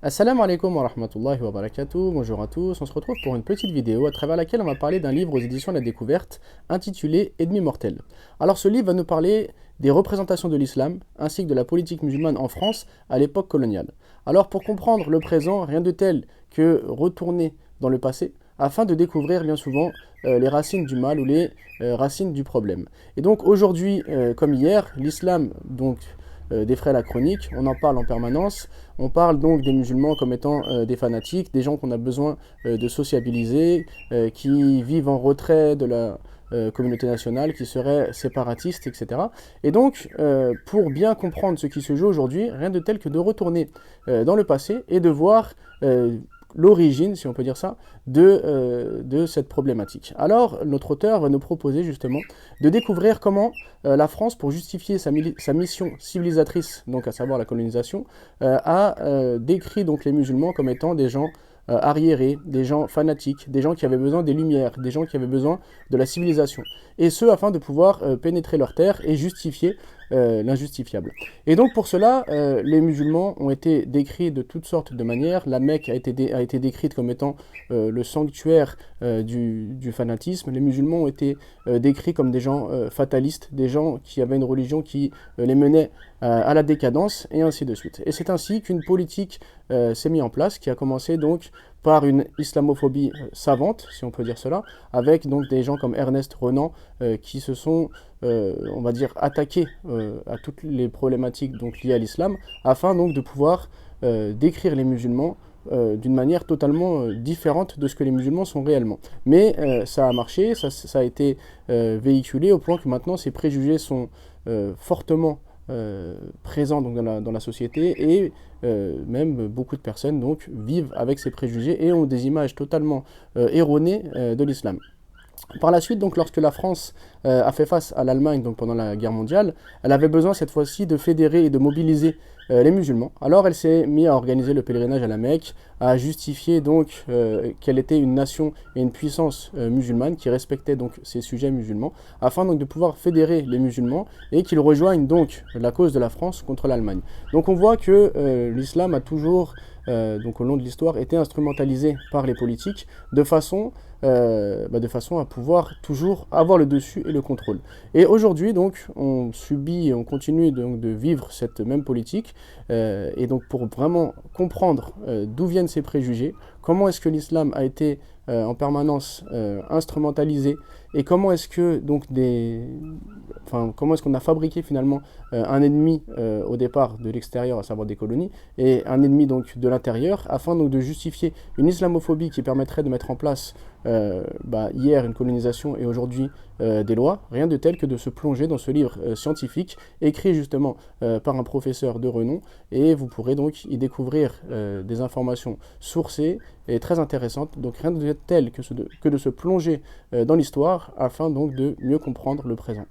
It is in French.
Assalamu alaikum wa rahmatullahi wa barakatuh, bonjour à tous, on se retrouve pour une petite vidéo à travers laquelle on va parler d'un livre aux éditions de la Découverte intitulé Ennemis mortels. Alors ce livre va nous parler des représentations de l'islam ainsi que de la politique musulmane en France à l'époque coloniale. Alors pour comprendre le présent, rien de tel que retourner dans le passé afin de découvrir bien souvent les racines du mal ou les racines du problème. Et donc aujourd'hui comme hier, l'islam défraie la chronique, on en parle en permanence, on parle donc des musulmans comme étant des fanatiques, des gens qu'on a besoin de sociabiliser, qui vivent en retrait de la communauté nationale, qui seraient séparatistes, etc. Et donc, pour bien comprendre ce qui se joue aujourd'hui, rien de tel que de retourner dans le passé et de voir l'origine, si on peut dire ça, de cette problématique. Alors, notre auteur va nous proposer justement de découvrir comment la France, pour justifier sa mission civilisatrice, donc à savoir la colonisation, a décrit donc les musulmans comme étant des gens arriérés, des gens fanatiques, des gens qui avaient besoin des lumières, des gens qui avaient besoin de la civilisation. Et ce, afin de pouvoir pénétrer leur terre et justifier l'injustifiable. Et donc pour cela, les musulmans ont été décrits de toutes sortes de manières. La Mecque a été décrite comme étant le sanctuaire du fanatisme. Les musulmans ont été décrits comme des gens fatalistes, des gens qui avaient une religion qui les menait à la décadence, et ainsi de suite. Et c'est ainsi qu'une politique s'est mise en place, qui a commencé donc par une islamophobie savante, si on peut dire cela, avec donc des gens comme Ernest Renan qui se sont, on va dire, attaqués à toutes les problématiques donc liées à l'islam, afin donc de pouvoir décrire les musulmans d'une manière totalement différente de ce que les musulmans sont réellement. Mais ça a marché, ça a été véhiculé au point que maintenant ces préjugés sont fortement présents donc dans la société, et même beaucoup de personnes donc vivent avec ces préjugés et ont des images totalement erronées de l'islam. Par la suite, donc, lorsque la France a fait face à l'Allemagne donc, pendant la guerre mondiale, elle avait besoin cette fois-ci de fédérer et de mobiliser les musulmans. Alors elle s'est mise à organiser le pèlerinage à la Mecque, à justifier donc qu'elle était une nation et une puissance musulmane qui respectait donc ses sujets musulmans, afin donc de pouvoir fédérer les musulmans et qu'ils rejoignent donc la cause de la France contre l'Allemagne. Donc on voit que l'islam a toujours, donc au long de l'histoire, été instrumentalisé par les politiques de façon à pouvoir toujours avoir le dessus et le contrôle. Et aujourd'hui, donc, on subit et on continue donc de vivre cette même politique. Et donc, pour vraiment comprendre d'où viennent ces préjugés, comment est-ce que l'islam a été en permanence instrumentalisé, et comment est-ce que comment est-ce qu'on a fabriqué finalement un ennemi au départ de l'extérieur, à savoir des colonies, et un ennemi donc de l'intérieur, afin donc de justifier une islamophobie qui permettrait de mettre en place hier une colonisation et aujourd'hui des lois. Rien de tel que de se plonger dans ce livre scientifique écrit justement par un professeur de renom, et vous pourrez donc y découvrir des informations sourcées et très intéressantes. Donc rien de tel que de se plonger dans l'histoire afin donc de mieux comprendre le présent.